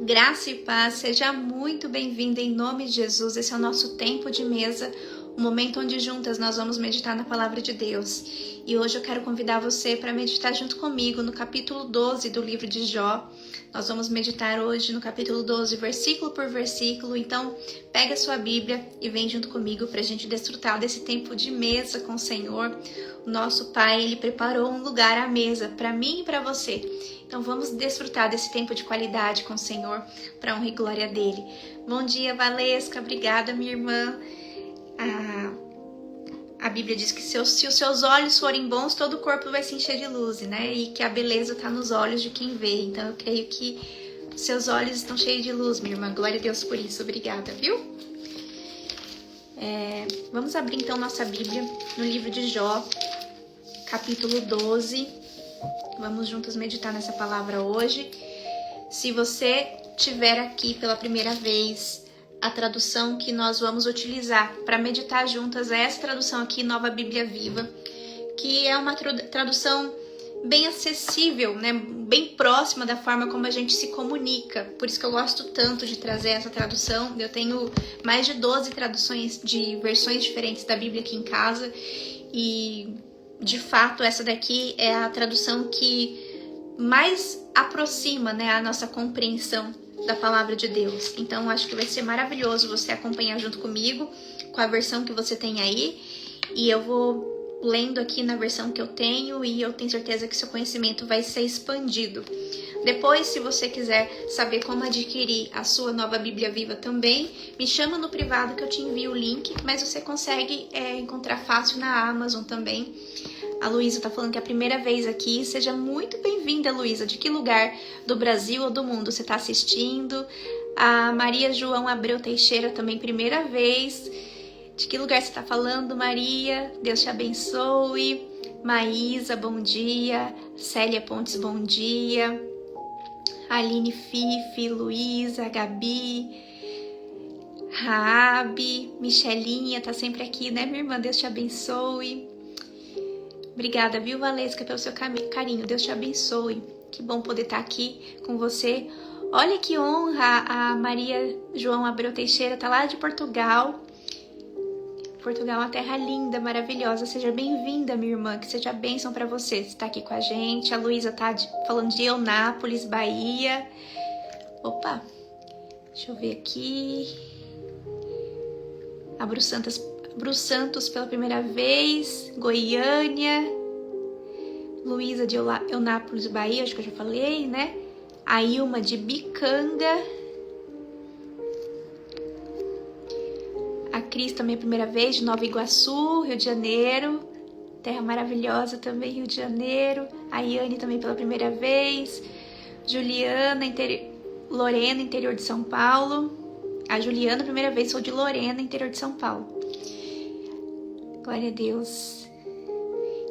Graça e paz, seja muito bem-vinda em nome de Jesus. Esse é o nosso tempo de mesa, o momento onde juntas nós vamos meditar na palavra de Deus. E hoje eu quero convidar você para meditar junto comigo no capítulo 12 do livro de Jó. Nós vamos meditar hoje no capítulo 12, versículo por versículo. Então, pega a sua Bíblia e vem junto comigo para a gente desfrutar desse tempo de mesa com o Senhor. O nosso Pai, Ele preparou um lugar à mesa para mim e para você. Então vamos desfrutar desse tempo de qualidade com o Senhor para honra e glória dele. Bom dia, Valesca. Obrigada, minha irmã. A Bíblia diz que se os seus olhos forem bons, todo o corpo vai se encher de luz, né? E que a beleza está nos olhos de quem vê. Então eu creio que seus olhos estão cheios de luz, minha irmã. Glória a Deus por isso. Obrigada, viu? Vamos abrir então nossa Bíblia no livro de Jó, capítulo 12. Vamos juntos meditar nessa palavra hoje. Se você tiver aqui pela primeira vez, a tradução que nós vamos utilizar para meditar juntas é essa tradução aqui, Nova Bíblia Viva, que é uma tradução bem acessível, né? Bem próxima da forma como a gente se comunica. Por isso que eu gosto tanto de trazer essa tradução. Eu tenho mais de 12 traduções de versões diferentes da Bíblia aqui em casa e de fato, essa daqui é a tradução que mais aproxima, né, a nossa compreensão da palavra de Deus. Então, acho que vai ser maravilhoso você acompanhar junto comigo, com a versão que você tem aí. E eu vou lendo aqui na versão que eu tenho e eu tenho certeza que seu conhecimento vai ser expandido. Depois, se você quiser saber como adquirir a sua Nova Bíblia Viva também, me chama no privado que eu te envio o link, mas você consegue encontrar fácil na Amazon também. A Luísa tá falando que é a primeira vez aqui. Seja muito bem-vinda, Luísa. De que lugar do Brasil ou do mundo você tá assistindo? A Maria João Abreu Teixeira também, primeira vez. De que lugar você tá falando, Maria? Deus te abençoe. Maísa, bom dia. Célia Pontes, bom dia. Aline Fifi, Luísa, Gabi, Raabe, Michelinha, tá sempre aqui, né, minha irmã? Deus te abençoe. Obrigada, viu, Valesca, pelo seu carinho. Deus te abençoe. Que bom poder estar aqui com você. Olha que honra, a Maria João Abreu Teixeira tá lá de Portugal. Portugal é uma terra linda, maravilhosa. Seja bem-vinda, minha irmã. Que seja bênção para você estar aqui com a gente. A Luísa tá falando de Eunápolis, Bahia. Opa, deixa eu ver aqui. A Bru Santos pela primeira vez. Goiânia. Luísa de Eunápolis, Bahia, acho que eu já falei, né? A Ilma de Bicanga. A Cris também a primeira vez, de Nova Iguaçu, Rio de Janeiro. Terra maravilhosa também, Rio de Janeiro. A Iane também pela primeira vez. Juliana, Lorena, interior de São Paulo. A Juliana, primeira vez, sou de Lorena, interior de São Paulo. Glória a Deus.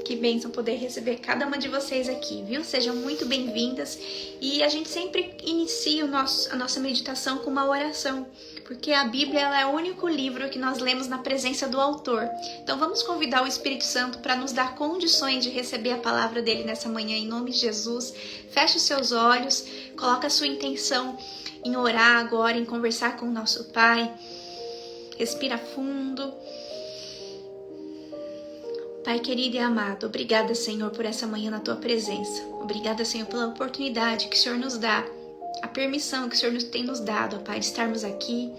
Que bênção poder receber cada uma de vocês aqui, viu? Sejam muito bem-vindas. E a gente sempre inicia a nossa meditação com uma oração, porque a Bíblia ela é o único livro que nós lemos na presença do autor. Então vamos convidar o Espírito Santo para nos dar condições de receber a palavra dele nessa manhã, em nome de Jesus. Feche os seus olhos, coloca a sua intenção em orar agora, em conversar com o nosso Pai. Respira fundo. Pai querido e amado, obrigada, Senhor, por essa manhã na Tua presença. Obrigada, Senhor, pela oportunidade que o Senhor nos dá, a permissão que o Senhor tem nos dado, ó Pai, de estarmos aqui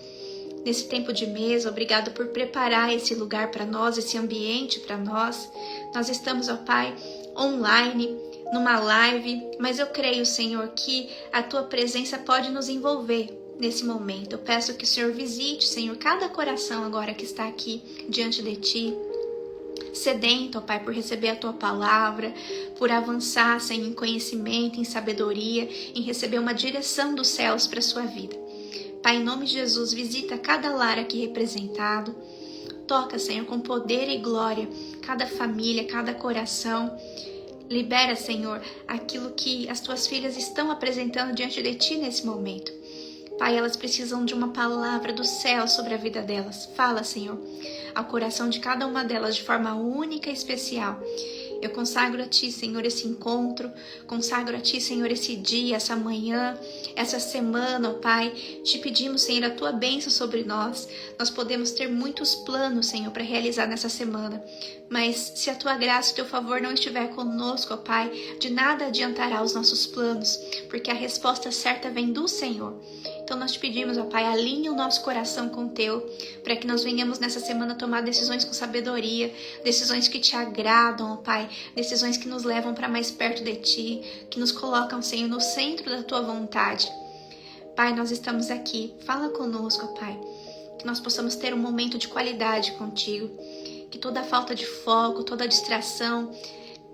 nesse tempo de mesa. Obrigado por preparar esse lugar para nós, esse ambiente para nós. Nós estamos, ó Pai, online, numa live, mas eu creio, Senhor, que a Tua presença pode nos envolver nesse momento. Eu peço que o Senhor visite, Senhor, cada coração agora que está aqui diante de Ti, sedento, ó Pai, por receber a Tua palavra, por avançar, Senhor, em conhecimento, em sabedoria, em receber uma direção dos céus para a sua vida. Pai, em nome de Jesus, visita cada lar aqui representado. Toca, Senhor, com poder e glória, cada família, cada coração. Libera, Senhor, aquilo que as Tuas filhas estão apresentando diante de Ti nesse momento. Pai, elas precisam de uma palavra do céu sobre a vida delas. Fala, Senhor, ao coração de cada uma delas de forma única e especial. Eu consagro a Ti, Senhor, esse encontro, consagro a Ti, Senhor, esse dia, essa manhã, essa semana, ó Pai. Te pedimos, Senhor, a Tua bênção sobre nós. Nós podemos ter muitos planos, Senhor, para realizar nessa semana. Mas se a Tua graça e o Teu favor não estiver conosco, ó Pai, de nada adiantará os nossos planos, porque a resposta certa vem do Senhor. Então nós te pedimos, ó Pai, alinhe o nosso coração com o Teu, para que nós venhamos nessa semana tomar decisões com sabedoria, decisões que Te agradam, ó Pai, decisões que nos levam para mais perto de Ti, que nos colocam, Senhor, no centro da Tua vontade. Pai, nós estamos aqui, fala conosco, ó Pai, que nós possamos ter um momento de qualidade contigo, que toda falta de foco, toda distração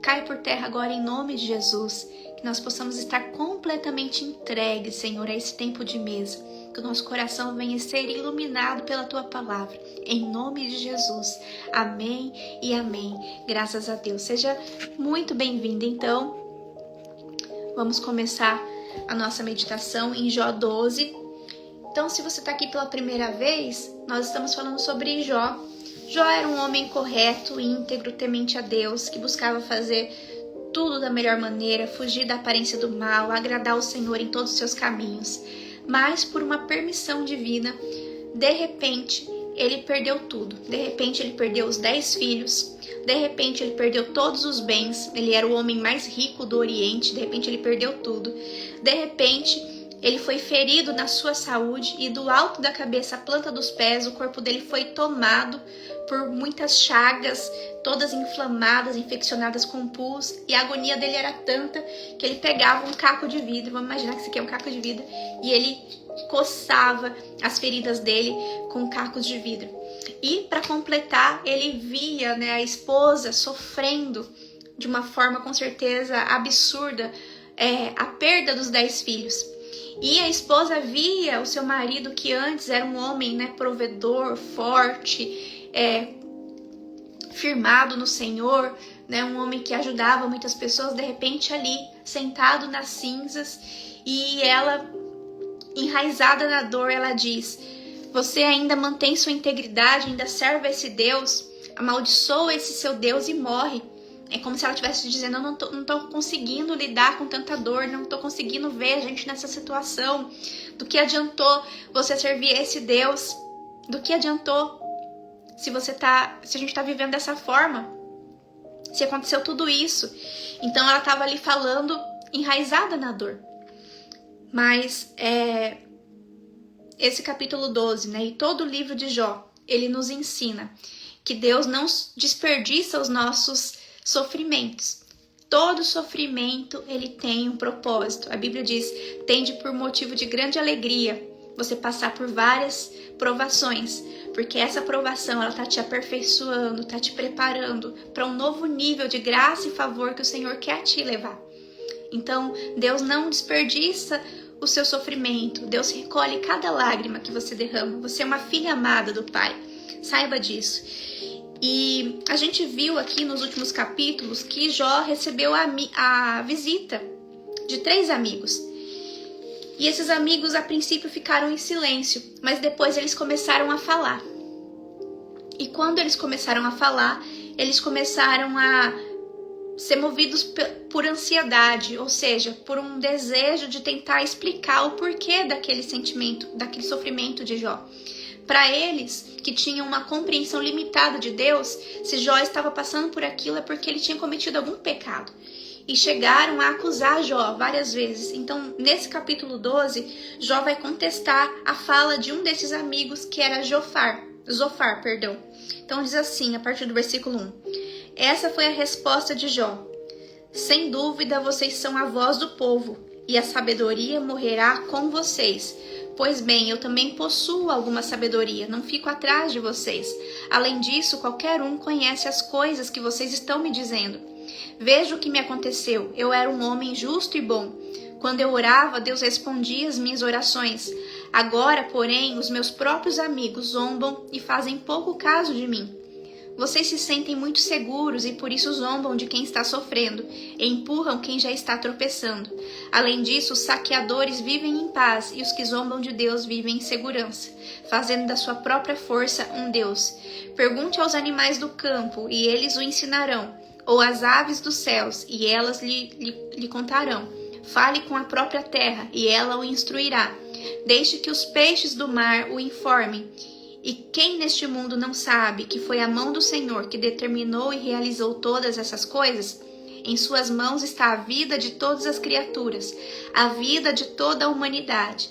cai por terra agora em nome de Jesus, que nós possamos estar completamente entregues, Senhor, a esse tempo de mesa, que o nosso coração venha ser iluminado pela Tua palavra, em nome de Jesus, amém e amém, graças a Deus. Seja muito bem-vindo. Então, vamos começar a nossa meditação em Jó 12. Então, se você está aqui pela primeira vez, nós estamos falando sobre Jó. Jó era um homem correto, íntegro, temente a Deus, que buscava fazer tudo da melhor maneira, fugir da aparência do mal, agradar o Senhor em todos os seus caminhos. Mas, por uma permissão divina, de repente, ele perdeu tudo. De repente, ele perdeu os 10 filhos. De repente, ele perdeu todos os bens. Ele era o homem mais rico do Oriente. De repente, ele perdeu tudo. De repente, ele foi ferido na sua saúde e do alto da cabeça à planta dos pés, o corpo dele foi tomado por muitas chagas, todas inflamadas, infeccionadas com pus, e a agonia dele era tanta que ele pegava um caco de vidro, vamos imaginar que isso aqui é um caco de vidro, e ele coçava as feridas dele com cacos de vidro. E para completar, ele via, a esposa sofrendo de uma forma com certeza absurda a perda dos 10 filhos. E a esposa via o seu marido, que antes era um homem, provedor, forte, firmado no Senhor, um homem que ajudava muitas pessoas, de repente ali, sentado nas cinzas, e ela, enraizada na dor, ela diz: você ainda mantém sua integridade, ainda serve a esse Deus, amaldiçoa esse seu Deus e morre. É como se ela estivesse dizendo: eu não tô conseguindo lidar com tanta dor, não tô conseguindo ver a gente nessa situação. Do que adiantou você servir esse Deus? Do que adiantou se a gente tá vivendo dessa forma? Se aconteceu tudo isso. Então ela estava ali falando, enraizada na dor. Mas esse capítulo 12, e todo o livro de Jó, ele nos ensina que Deus não desperdiça os nossos sofrimentos. Todo sofrimento, ele tem um propósito. A Bíblia diz: tende por motivo de grande alegria você passar por várias provações, porque essa provação, ela tá te aperfeiçoando, tá te preparando para um novo nível de graça e favor que o Senhor quer te levar. Então, Deus não desperdiça o seu sofrimento. Deus recolhe cada lágrima que você derrama. Você é uma filha amada do Pai. Saiba disso. E a gente viu aqui nos últimos capítulos que Jó recebeu a visita de 3 amigos. E esses amigos a princípio ficaram em silêncio, mas depois eles começaram a falar. E quando eles começaram a falar, eles começaram a ser movidos por ansiedade, ou seja, por um desejo de tentar explicar o porquê daquele sentimento, daquele sofrimento de Jó. Para eles, que tinham uma compreensão limitada de Deus, se Jó estava passando por aquilo é porque ele tinha cometido algum pecado. E chegaram a acusar Jó várias vezes. Então, nesse capítulo 12, Jó vai contestar a fala de um desses amigos, que era Zofar. Então diz assim, a partir do versículo 1. Essa foi a resposta de Jó. Sem dúvida, vocês são a voz do povo, e a sabedoria morrerá com vocês. Pois bem, eu também possuo alguma sabedoria, não fico atrás de vocês. Além disso, qualquer um conhece as coisas que vocês estão me dizendo. Veja o que me aconteceu. Eu era um homem justo e bom. Quando eu orava, Deus respondia as minhas orações. Agora, porém, os meus próprios amigos zombam e fazem pouco caso de mim. Vocês se sentem muito seguros e por isso zombam de quem está sofrendo e empurram quem já está tropeçando. Além disso, os saqueadores vivem em paz e os que zombam de Deus vivem em segurança, fazendo da sua própria força um Deus. Pergunte aos animais do campo e eles o ensinarão. ou as aves dos céus, e elas lhe contarão. Fale com a própria terra, e ela o instruirá. Deixe que os peixes do mar o informem. E quem neste mundo não sabe que foi a mão do Senhor que determinou e realizou todas essas coisas? Em suas mãos está a vida de todas as criaturas, a vida de toda a humanidade.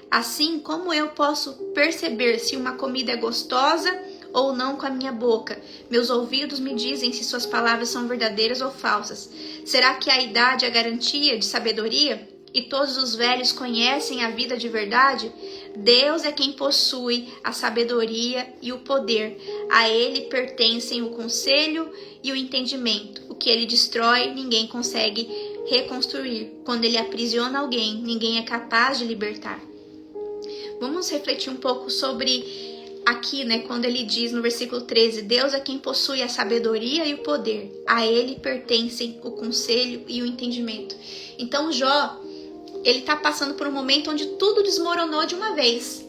Assim como eu posso perceber se uma comida é gostosa ou não com a minha boca, meus ouvidos me dizem se suas palavras são verdadeiras ou falsas. Será que a idade é a garantia de sabedoria? E todos os velhos conhecem a vida de verdade? Deus é quem possui a sabedoria e o poder. A ele pertencem o conselho e o entendimento. O que ele destrói, ninguém consegue reconstruir. Quando ele aprisiona alguém, ninguém é capaz de libertar. Vamos refletir um pouco sobre aqui, quando ele diz no versículo 13, Deus é quem possui a sabedoria e o poder. A ele pertencem o conselho e o entendimento. Então Jó, ele está passando por um momento onde tudo desmoronou de uma vez.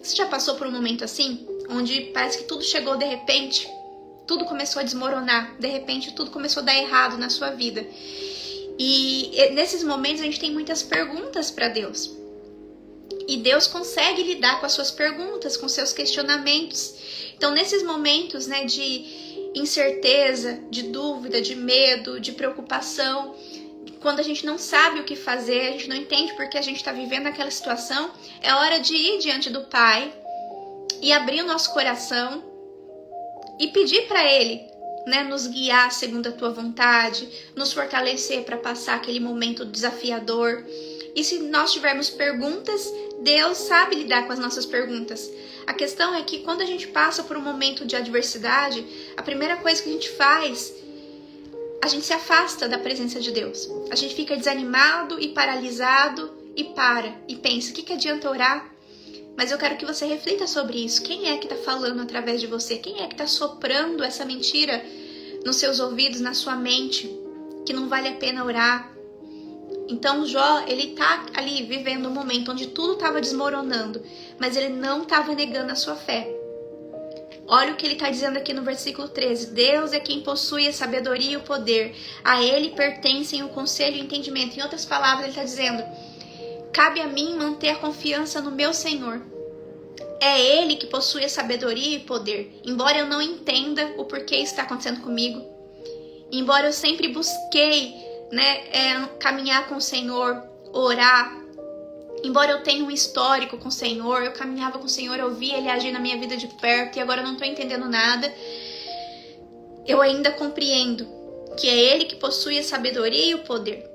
Você já passou por um momento assim? Onde parece que tudo chegou de repente? Tudo começou a desmoronar. De repente, tudo começou a dar errado na sua vida. E nesses momentos, a gente tem muitas perguntas para Deus. E Deus consegue lidar com as suas perguntas, com seus questionamentos. Então, nesses momentos, de incerteza, de dúvida, de medo, de preocupação, quando a gente não sabe o que fazer, a gente não entende porque a gente está vivendo aquela situação, é hora de ir diante do Pai e abrir o nosso coração e pedir para Ele, nos guiar segundo a Tua vontade, nos fortalecer para passar aquele momento desafiador. E se nós tivermos perguntas, Deus sabe lidar com as nossas perguntas. A questão é que quando a gente passa por um momento de adversidade, a primeira coisa que a gente faz, a gente se afasta da presença de Deus. A gente fica desanimado e paralisado e pensa, o que adianta orar? Mas eu quero que você reflita sobre isso. Quem é que está falando através de você? Quem é que está soprando essa mentira nos seus ouvidos, na sua mente, que não vale a pena orar? Então Jó, ele está ali vivendo um momento onde tudo estava desmoronando, mas ele não estava negando a sua fé. Olha o que ele está dizendo aqui no versículo 13. Deus é quem possui a sabedoria e o poder. A ele pertencem o conselho e o entendimento. Em outras palavras, ele está dizendo, cabe a mim manter a confiança no meu Senhor. É ele que possui a sabedoria e poder. Embora eu não entenda o porquê isso está acontecendo comigo, embora eu sempre busquei caminhar com o Senhor, orar, embora eu tenha um histórico com o Senhor, eu caminhava com o Senhor, eu via Ele agir na minha vida de perto e agora eu não estou entendendo nada, eu ainda compreendo que é Ele que possui a sabedoria e o poder.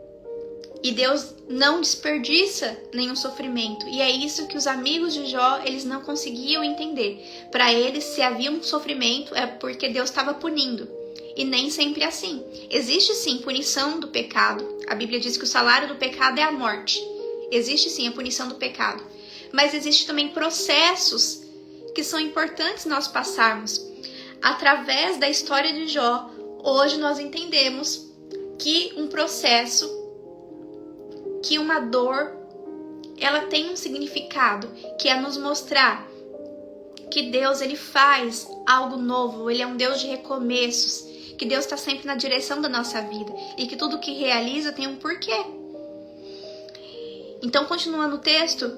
E Deus não desperdiça nenhum sofrimento. E é isso que os amigos de Jó, eles não conseguiam entender. Para eles, se havia um sofrimento, é porque Deus estava punindo. E nem sempre é assim. Existe sim punição do pecado. A Bíblia diz que o salário do pecado é a morte. Existe sim a punição do pecado. Mas existe também processos que são importantes nós passarmos. Através da história de Jó, hoje nós entendemos que um processo, que uma dor, ela tem um significado, que é nos mostrar que Deus, ele faz algo novo, ele é um Deus de recomeços, que Deus está sempre na direção da nossa vida e que tudo que realiza tem um porquê. Então, continuando o texto,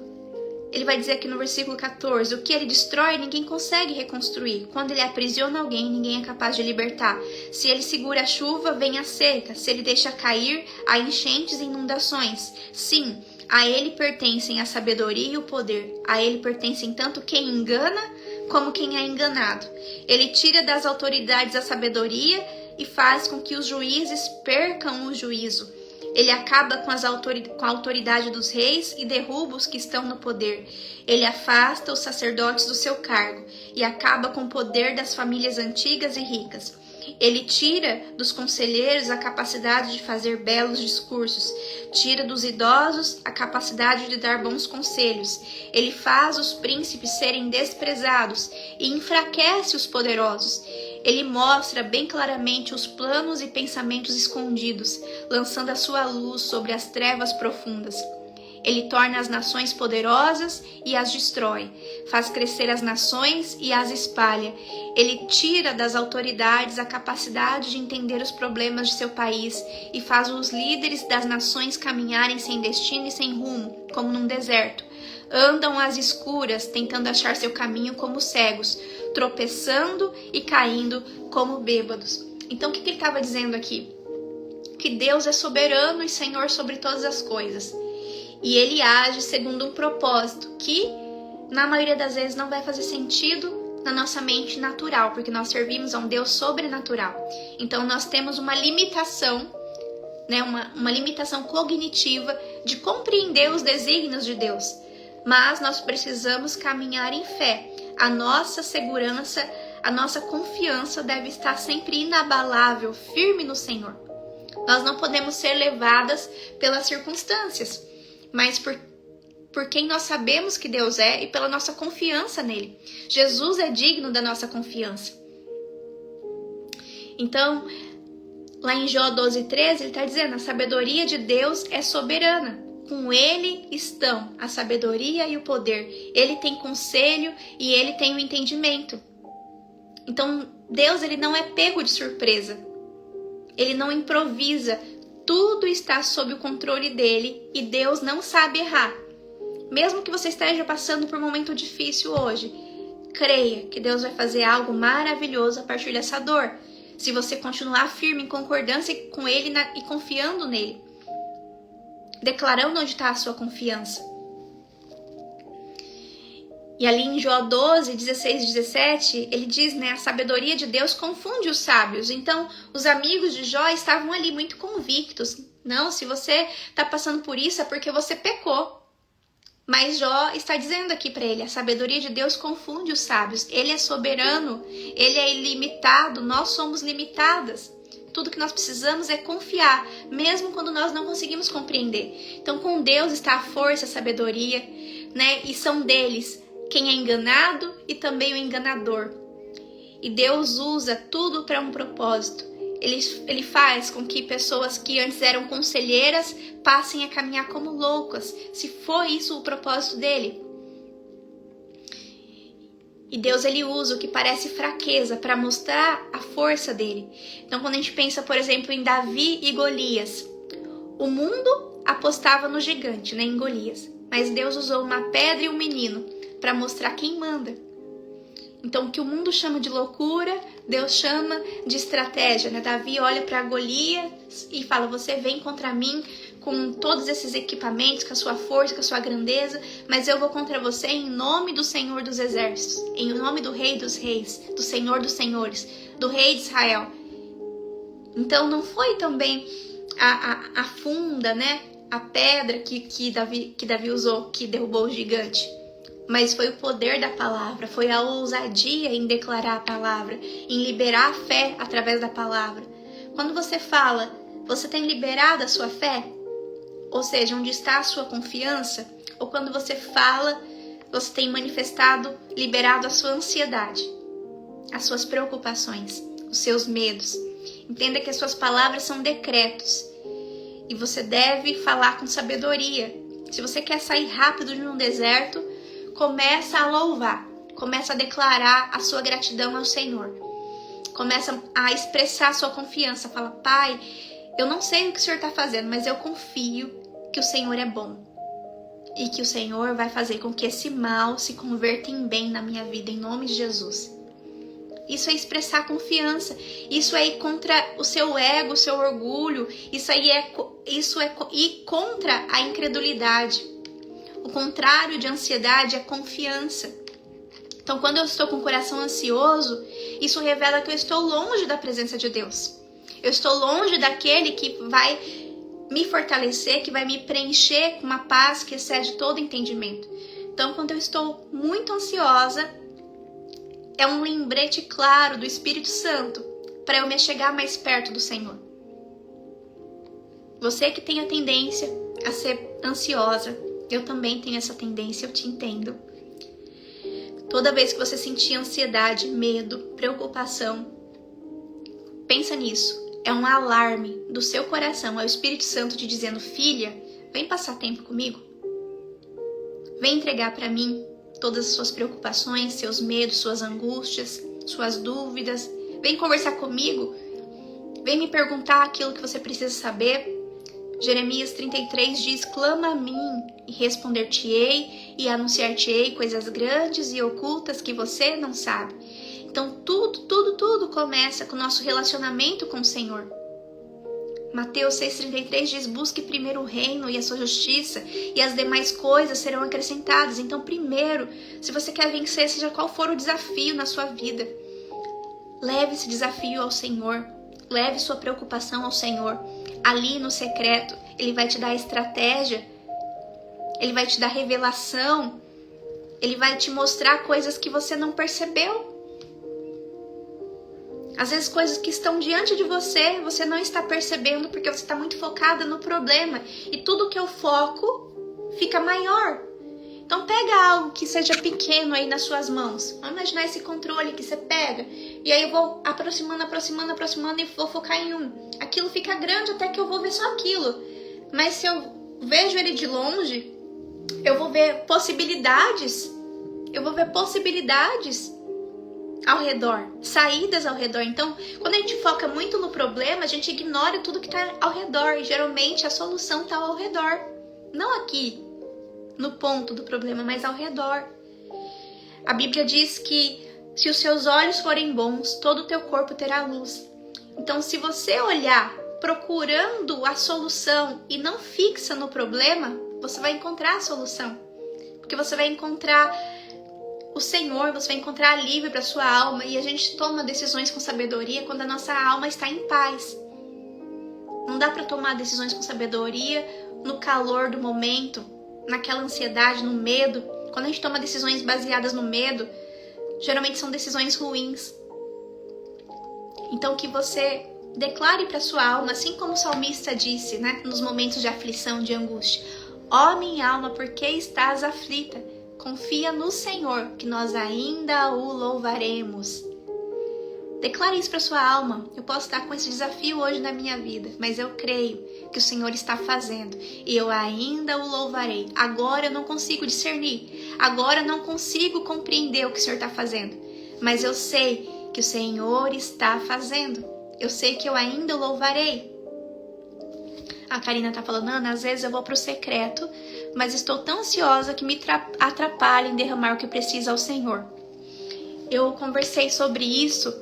ele vai dizer aqui no versículo 14, o que ele destrói, ninguém consegue reconstruir. Quando ele aprisiona alguém, ninguém é capaz de libertar. Se ele segura a chuva, vem a seca. Se ele deixa cair, há enchentes e inundações. Sim, a ele pertencem a sabedoria e o poder. A ele pertencem tanto quem engana como quem é enganado. Ele tira das autoridades a sabedoria e faz com que os juízes percam o juízo. Ele acaba com a autoridade dos reis e derruba os que estão no poder. Ele afasta os sacerdotes do seu cargo e acaba com o poder das famílias antigas e ricas. Ele tira dos conselheiros a capacidade de fazer belos discursos, tira dos idosos a capacidade de dar bons conselhos. Ele faz os príncipes serem desprezados e enfraquece os poderosos. Ele mostra bem claramente os planos e pensamentos escondidos, lançando a sua luz sobre as trevas profundas. Ele torna as nações poderosas e as destrói. Faz crescer as nações e as espalha. Ele tira das autoridades a capacidade de entender os problemas de seu país e faz os líderes das nações caminharem sem destino e sem rumo, como num deserto. Andam às escuras, tentando achar seu caminho como cegos, tropeçando e caindo como bêbados. Então, o que ele estava dizendo aqui? Que Deus é soberano e Senhor sobre todas as coisas. E Ele age segundo um propósito que, na maioria das vezes, não vai fazer sentido na nossa mente natural, porque nós servimos a um Deus sobrenatural. Então, nós temos uma limitação, né, uma limitação cognitiva de compreender os desígnios de Deus. Mas nós precisamos caminhar em fé. A nossa segurança, a nossa confiança deve estar sempre inabalável, firme no Senhor. Nós não podemos ser levadas pelas circunstâncias, mas por quem nós sabemos que Deus é e pela nossa confiança nele. Jesus é digno da nossa confiança. Então, lá em Jó 12:13, ele está dizendo: a sabedoria de Deus é soberana. Com ele estão a sabedoria e o poder. Ele tem conselho e ele tem o entendimento. Então, Deus, ele não é pego de surpresa. Ele não improvisa. Tudo está sob o controle dele e Deus não sabe errar. Mesmo que você esteja passando por um momento difícil hoje, creia que Deus vai fazer algo maravilhoso a partir dessa dor. Se você continuar firme em concordância com ele e confiando nele. Declarando onde está a sua confiança. E ali em Jó 12, 16 e 17, ele diz, né, a sabedoria de Deus confunde os sábios. Então, os amigos de Jó estavam ali muito convictos. Não, se você está passando por isso é porque você pecou. Mas Jó está dizendo aqui para ele, a sabedoria de Deus confunde os sábios. Ele é soberano, ele é ilimitado, nós somos limitadas. Tudo que nós precisamos é confiar, mesmo quando nós não conseguimos compreender. Então, com Deus está a força, a sabedoria, né? E são deles quem é enganado e também o enganador. E Deus usa tudo para um propósito. Ele faz com que pessoas que antes eram conselheiras passem a caminhar como loucas, se for isso o propósito dele. E Deus, ele usa o que parece fraqueza para mostrar a força dele. Então, quando a gente pensa, por exemplo, em Davi e Golias, o mundo apostava no gigante, né, em Golias. Mas Deus usou uma pedra e um menino para mostrar quem manda. Então, o que o mundo chama de loucura, Deus chama de estratégia, né? Davi olha para Golias e fala, você vem contra mim com todos esses equipamentos, com a sua força, com a sua grandeza, mas eu vou contra você em nome do Senhor dos Exércitos, em nome do Rei dos Reis, do Senhor dos Senhores, do Rei de Israel. Então, não foi também a funda, né? A pedra que Davi usou, que derrubou o gigante. Mas foi o poder da palavra, foi a ousadia em declarar a palavra, em liberar a fé através da palavra. Quando você fala, você tem liberado a sua fé? Ou seja, onde está a sua confiança? Ou quando você fala, você tem manifestado, liberado a sua ansiedade, as suas preocupações, os seus medos. Entenda que as suas palavras são decretos e você deve falar com sabedoria. Se você quer sair rápido de um deserto, começa a louvar, começa a declarar a sua gratidão ao Senhor. Começa a expressar a sua confiança. Fala, Pai, eu não sei o que o Senhor está fazendo, mas eu confio que o Senhor é bom. E que o Senhor vai fazer com que esse mal se converta em bem na minha vida, em nome de Jesus. Isso é expressar confiança. Isso é ir contra o seu ego, o seu orgulho. Isso é ir contra a incredulidade. O contrário de ansiedade é confiança. Então, quando eu estou com o coração ansioso, isso revela que eu estou longe da presença de Deus. Eu estou longe daquele que vai me fortalecer, que vai me preencher com uma paz que excede todo entendimento. Então, quando eu estou muito ansiosa, é um lembrete claro do Espírito Santo para eu me chegar mais perto do Senhor. Você que tem a tendência a ser ansiosa, eu também tenho essa tendência, eu te entendo. Toda vez que você sentir ansiedade, medo, preocupação, pensa nisso. É um alarme do seu coração, é o Espírito Santo te dizendo, filha, vem passar tempo comigo. Vem entregar para mim todas as suas preocupações, seus medos, suas angústias, suas dúvidas. Vem conversar comigo. Vem me perguntar aquilo que você precisa saber. Jeremias 33 diz: clama a mim e responder-te-ei e anunciar-te-ei coisas grandes e ocultas que você não sabe. Então tudo começa com o nosso relacionamento com o Senhor. Mateus 6,33 diz: busque primeiro o reino e a sua justiça e as demais coisas serão acrescentadas. Então primeiro, se você quer vencer, seja qual for o desafio na sua vida, leve esse desafio ao Senhor. Leve sua preocupação ao Senhor. Ali no secreto, Ele vai te dar estratégia. Ele vai te dar revelação. Ele vai te mostrar coisas que você não percebeu. Às vezes coisas que estão diante de você, você não está percebendo porque você está muito focada no problema. E tudo que eu foco fica maior. Então pega algo que seja pequeno aí nas suas mãos. Vamos imaginar esse controle que você pega. E aí eu vou aproximando e vou focar em um. Aquilo fica grande até que eu vou ver só aquilo. Mas se eu vejo ele de longe, eu vou ver possibilidades. Eu vou ver possibilidades ao redor, saídas ao redor. Então, quando a gente foca muito no problema, a gente ignora tudo que está ao redor. E geralmente a solução está ao redor. Não aqui, no ponto do problema, mas ao redor. A Bíblia diz que se os seus olhos forem bons, todo o teu corpo terá luz. Então, se você olhar procurando a solução e não fixa no problema, você vai encontrar a solução. Porque você vai encontrar o Senhor, você vai encontrar alívio para sua alma. E a gente toma decisões com sabedoria quando a nossa alma está em paz. Não dá para tomar decisões com sabedoria no calor do momento, naquela ansiedade, no medo. Quando a gente toma decisões baseadas no medo, geralmente são decisões ruins. Então que você declare para sua alma, assim como o salmista disse, né, nos momentos de aflição, de angústia: ó minha alma, por que estás aflita? Confia no Senhor, que nós ainda o louvaremos. Declare isso para sua alma. Eu posso estar com esse desafio hoje na minha vida, mas eu creio que o Senhor está fazendo e eu ainda o louvarei. Agora eu não consigo discernir, agora eu não consigo compreender o que o Senhor está fazendo, mas eu sei que o Senhor está fazendo. Eu sei que eu ainda o louvarei. A Karina está falando: Ana, às vezes eu vou para o secreto, mas estou tão ansiosa que me atrapalha em derramar o que precisa ao Senhor. Eu conversei sobre isso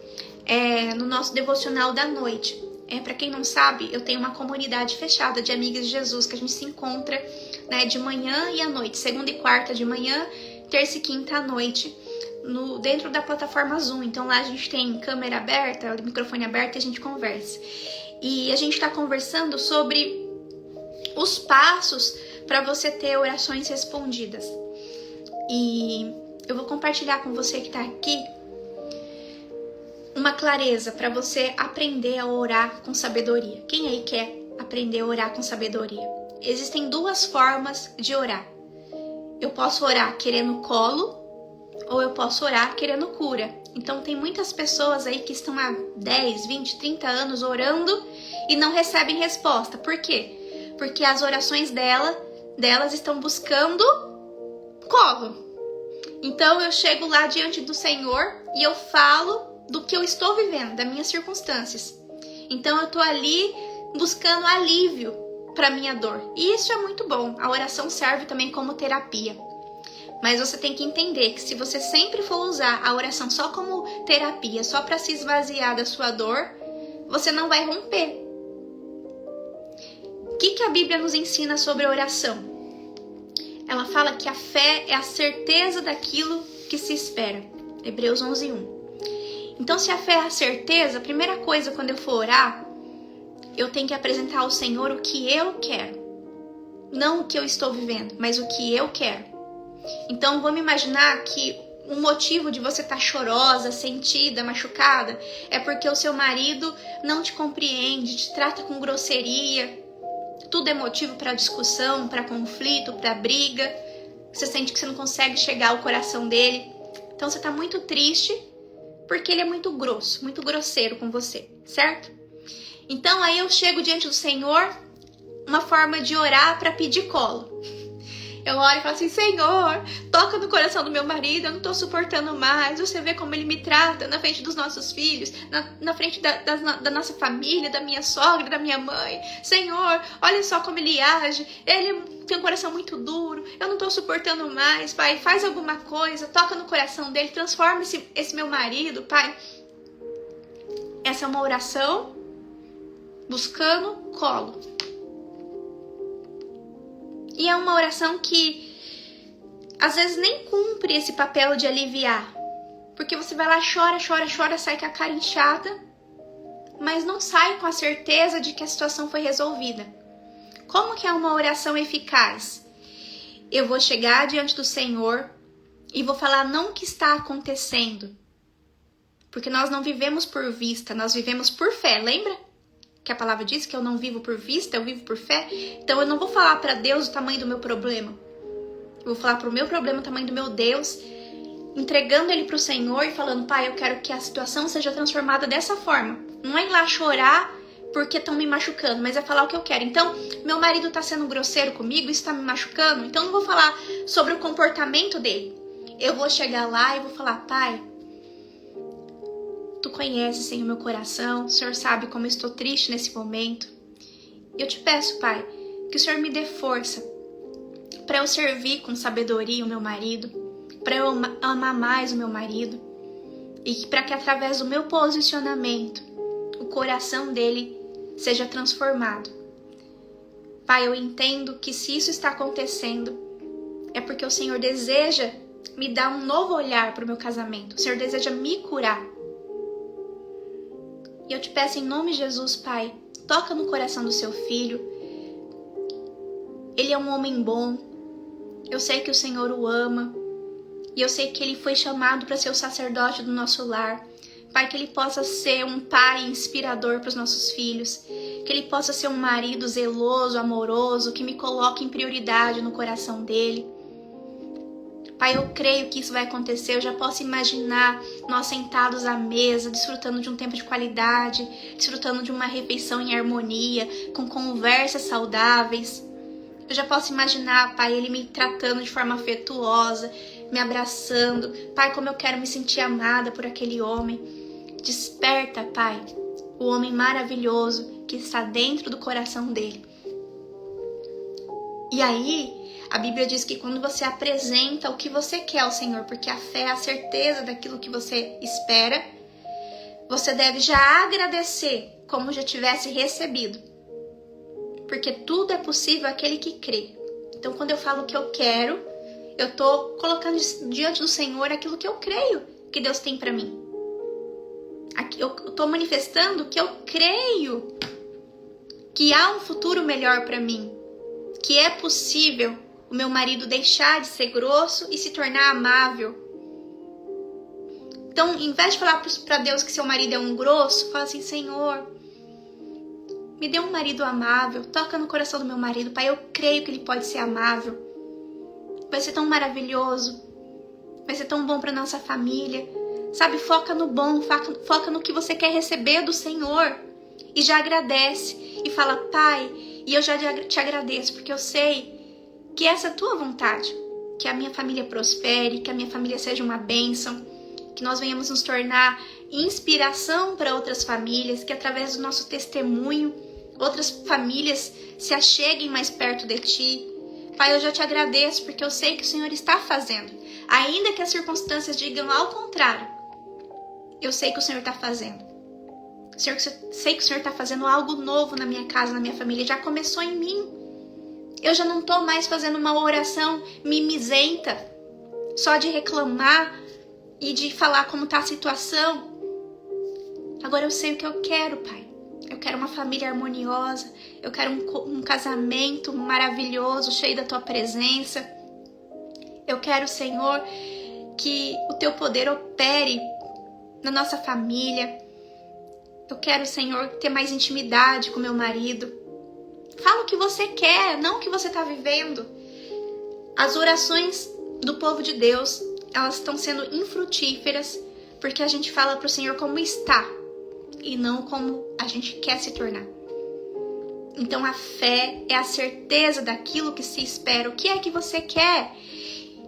no nosso devocional da noite. Para quem não sabe, eu tenho uma comunidade fechada de amigas de Jesus, que a gente se encontra, né, de manhã e à noite, segunda e quarta de manhã, terça e quinta à noite, dentro da plataforma Zoom. Então lá a gente tem câmera aberta, microfone aberto, e a gente conversa. E a gente está conversando sobre os passos para você ter orações respondidas. E eu vou compartilhar com você que está aqui uma clareza para você aprender a orar com sabedoria. Quem aí quer aprender a orar com sabedoria? Existem duas formas de orar. Eu posso orar querendo colo, ou eu posso orar querendo cura. Então tem muitas pessoas aí que estão há 10, 20, 30 anos orando e não recebem resposta. Por quê? Porque as orações delas estão buscando colo. Então eu chego lá diante do Senhor e eu falo do que eu estou vivendo, das minhas circunstâncias. Então eu estou ali buscando alívio para minha dor. E isso é muito bom. A oração serve também como terapia. Mas você tem que entender que se você sempre for usar a oração só como terapia, só para se esvaziar da sua dor, você não vai romper. O que a Bíblia nos ensina sobre a oração? Ela fala que a fé é a certeza daquilo que se espera. Hebreus 11:1. Então, se a fé é a certeza, a primeira coisa quando eu for orar, eu tenho que apresentar ao Senhor o que eu quero. Não o que eu estou vivendo, mas o que eu quero. Então, vamos imaginar que o motivo de você estar chorosa, sentida, machucada, é porque o seu marido não te compreende, te trata com grosseria. Tudo é motivo para discussão, para conflito, para briga. Você sente que você não consegue chegar ao coração dele. Então, você está muito triste porque ele é muito grosso, muito grosseiro com você, certo? Então, aí eu chego diante do Senhor, uma forma de orar para pedir colo. Eu oro e falo assim, Senhor, toca no coração do meu marido, eu não tô suportando mais. Você vê como ele me trata na frente dos nossos filhos, na frente da nossa família, da minha sogra, da minha mãe. Senhor, olha só como ele age, ele tem um coração muito duro, eu não tô suportando mais, Pai. Faz alguma coisa, toca no coração dele, transforma esse meu marido, Pai. Essa é uma oração buscando colo. E é uma oração que às vezes nem cumpre esse papel de aliviar. Porque você vai lá, chora, sai com a cara inchada, mas não sai com a certeza de que a situação foi resolvida. Como que é uma oração eficaz? Eu vou chegar diante do Senhor e vou falar não o que está acontecendo. Porque nós não vivemos por vista, nós vivemos por fé, lembra? Que a palavra diz que eu não vivo por vista, eu vivo por fé. Então eu não vou falar para Deus o tamanho do meu problema. Eu vou falar para o meu problema o tamanho do meu Deus, entregando ele para o Senhor e falando, Pai, eu quero que a situação seja transformada dessa forma. Não é ir lá chorar porque estão me machucando, mas é falar o que eu quero. Então, meu marido está sendo grosseiro comigo, isso está me machucando. Então eu não vou falar sobre o comportamento dele. Eu vou chegar lá e vou falar, Pai, Tu conheces, Senhor, meu coração. O Senhor sabe como eu estou triste nesse momento. Eu te peço, Pai, que o Senhor me dê força para eu servir com sabedoria o meu marido, para eu amar mais o meu marido e para que através do meu posicionamento o coração dele seja transformado. Pai, eu entendo que se isso está acontecendo é porque o Senhor deseja me dar um novo olhar para o meu casamento. O Senhor deseja me curar. E eu te peço em nome de Jesus, Pai, toca no coração do seu filho. Ele é um homem bom. Eu sei que o Senhor o ama. E eu sei que ele foi chamado para ser o sacerdote do nosso lar. Pai, que ele possa ser um pai inspirador para os nossos filhos. Que ele possa ser um marido zeloso, amoroso, que me coloque em prioridade no coração dele. Pai, eu creio que isso vai acontecer. Eu já posso imaginar nós sentados à mesa, desfrutando de um tempo de qualidade, desfrutando de uma refeição em harmonia, com conversas saudáveis. Eu já posso imaginar, Pai, ele me tratando de forma afetuosa, me abraçando. Pai, como eu quero me sentir amada por aquele homem. Desperta, Pai, o homem maravilhoso que está dentro do coração dele. E aí, a Bíblia diz que quando você apresenta o que você quer ao Senhor, porque a fé é a certeza daquilo que você espera, você deve já agradecer como já tivesse recebido. Porque tudo é possível àquele que crê. Então, quando eu falo o que eu quero, eu estou colocando diante do Senhor aquilo que eu creio que Deus tem para mim. Eu estou manifestando que eu creio que há um futuro melhor para mim. Que é possível o meu marido deixar de ser grosso e se tornar amável. Então, em vez de falar para Deus que seu marido é um grosso, fala assim, Senhor, me dê um marido amável, toca no coração do meu marido, Pai, eu creio que ele pode ser amável. Vai ser tão maravilhoso, vai ser tão bom para nossa família. Sabe, foca no bom, foca no que você quer receber do Senhor. E já agradece e fala, Pai, e eu já te agradeço, porque eu sei que essa é a tua vontade, que a minha família prospere, que a minha família seja uma bênção, que nós venhamos nos tornar inspiração para outras famílias, que através do nosso testemunho, outras famílias se acheguem mais perto de Ti. Pai, eu já te agradeço, porque eu sei que o Senhor está fazendo. Ainda que as circunstâncias digam ao contrário, eu sei que o Senhor está fazendo. Sei que o Senhor está fazendo algo novo na minha casa, na minha família. Já começou em mim. Eu já não estou mais fazendo uma oração mimizenta, só de reclamar e de falar como está a situação. Agora eu sei o que eu quero, Pai. Eu quero uma família harmoniosa. Eu quero um casamento maravilhoso, cheio da Tua presença. Eu quero, Senhor, que o Teu poder opere na nossa família. Eu quero, Senhor, ter mais intimidade com meu marido. Fala o que você quer, não o que você está vivendo. As orações do povo de Deus, elas estão sendo infrutíferas porque a gente fala para o Senhor como está e não como a gente quer se tornar. Então a fé é a certeza daquilo que se espera. O que é que você quer?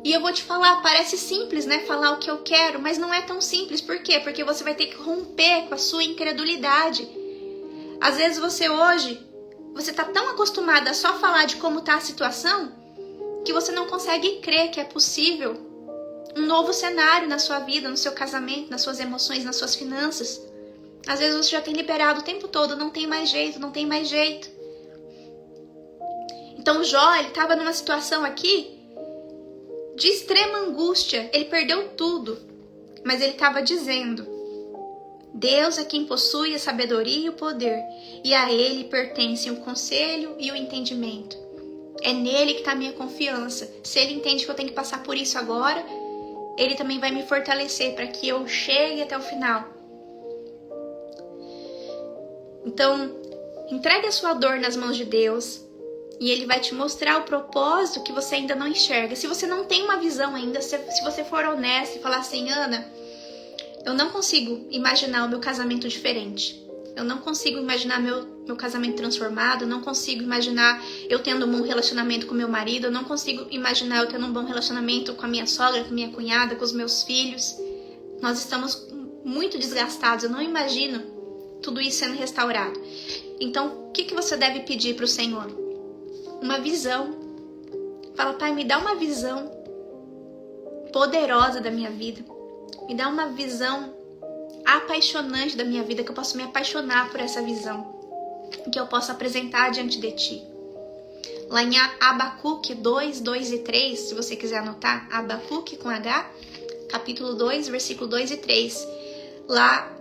E eu vou te falar, parece simples, né? Falar o que eu quero, mas não é tão simples. Por quê? Porque você vai ter que romper com a sua incredulidade. Às vezes você tá tão acostumada a só falar de como tá a situação, que você não consegue crer que é possível um novo cenário na sua vida, no seu casamento, nas suas emoções, nas suas finanças. Às vezes você já tem liberado o tempo todo, não tem mais jeito, não tem mais jeito. Então o Jó, ele estava numa situação aqui de extrema angústia, ele perdeu tudo, mas ele estava dizendo: Deus é quem possui a sabedoria e o poder, e a Ele pertencem o conselho e o entendimento. É nele que está a minha confiança. Se Ele entende que eu tenho que passar por isso agora, Ele também vai me fortalecer para que eu chegue até o final. Então, entregue a sua dor nas mãos de Deus, e Ele vai te mostrar o propósito que você ainda não enxerga. Se você não tem uma visão ainda, se você for honesta e falar assim: Ana, eu não consigo imaginar o meu casamento diferente. Eu não consigo imaginar meu casamento transformado. Eu não consigo imaginar eu tendo um bom relacionamento com meu marido. Eu não consigo imaginar eu tendo um bom relacionamento com a minha sogra, com a minha cunhada, com os meus filhos. Nós estamos muito desgastados. Eu não imagino tudo isso sendo restaurado. Então, o que você deve pedir para o Senhor? Uma visão. Fala: Pai, me dá uma visão poderosa da minha vida. Me dá uma visão apaixonante da minha vida, que eu possa me apaixonar por essa visão, que eu possa apresentar diante de Ti. Lá em Abacuque 2, 2 e 3, se você quiser anotar, Abacuque com H, capítulo 2, versículo 2 e 3. Lá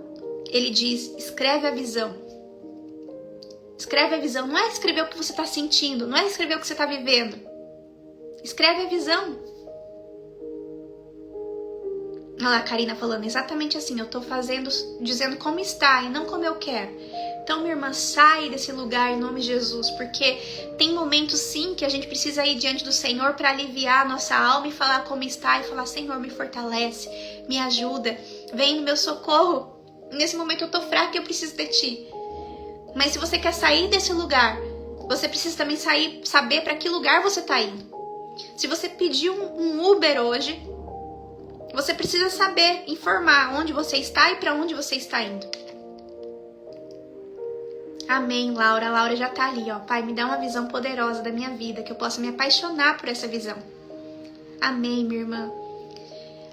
ele diz: escreve a visão. Escreve a visão. Não é escrever o que você está sentindo, não é escrever o que você está vivendo. Escreve a visão. Olha lá a Karina falando exatamente assim: eu tô dizendo como está e não como eu quero. Então, minha irmã, sai desse lugar em nome de Jesus, porque tem momentos sim que a gente precisa ir diante do Senhor para aliviar a nossa alma e falar como está, e falar: Senhor, me fortalece, me ajuda, vem no meu socorro. Nesse momento eu tô fraca e eu preciso de Ti. Mas se você quer sair desse lugar, você precisa também saber para que lugar você tá indo. Se você pedir um Uber hoje, você precisa saber, informar onde você está e para onde você está indo. Amém, Laura. A Laura já tá ali, ó. Pai, me dá uma visão poderosa da minha vida, que eu possa me apaixonar por essa visão. Amém, minha irmã.